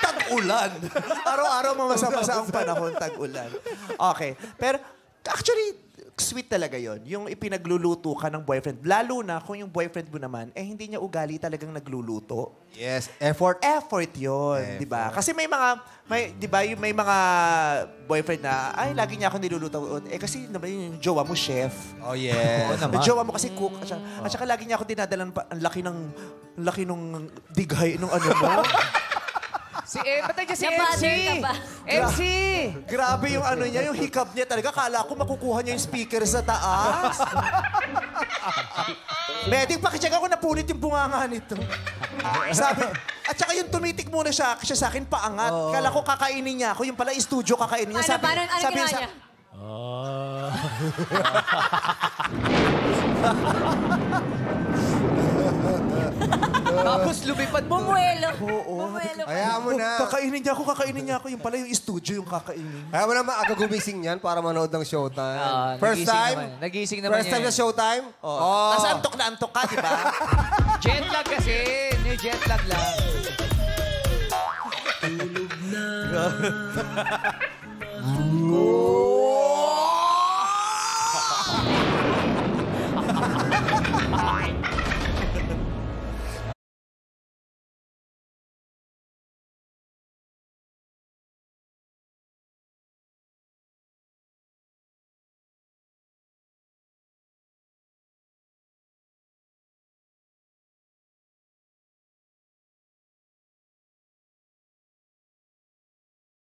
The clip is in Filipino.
Tag-ulan. Araw-araw mamasa-masa ang panahon, tag-ulan. Okay. Pero actually, sweet talaga yon. Yung ipinagluluto ka ng boyfriend. Lalo na kung yung boyfriend mo naman, hindi niya ugali talagang nagluluto. Yes, effort. Effort yun, di ba? Kasi may di ba, may mga boyfriend na, ay, lagi niya ako niluluto. Kasi naman yung jowa mo, chef. Oh, yes. Yung jowa mo kasi cook. At saka lagi niya ako dinadalan pa, ang laki ng dighay nung ano mo. Ba't nandiyan si Nabatter MC? ka ba? MC! Grabe yung ano niya, yung hiccup niya talaga. Kala ko makukuha niya yung speaker sa taas. Meding, pakitsaga ko napunit yung bunganga nito. Sabi, at saka yung tumitik muna siya sa akin, paangat. Kala ko kakainin niya ako. Yung pala, studio kakainin niya. Ano ginawa niya? Tapos lumipad mo. Bumuelo. Oo. Hayaan mo na. Kakainin niya ako. Yung pala, yung studio yung kakainin. Hayaan mo na maaga gumising yan para manood ng Showtime. First nagising time? naman. Nagising naman First time sa Showtime? Oh. Nasa antok na antok ka, di ba? Jet lag kasi. New jet lag lang. Tulog na.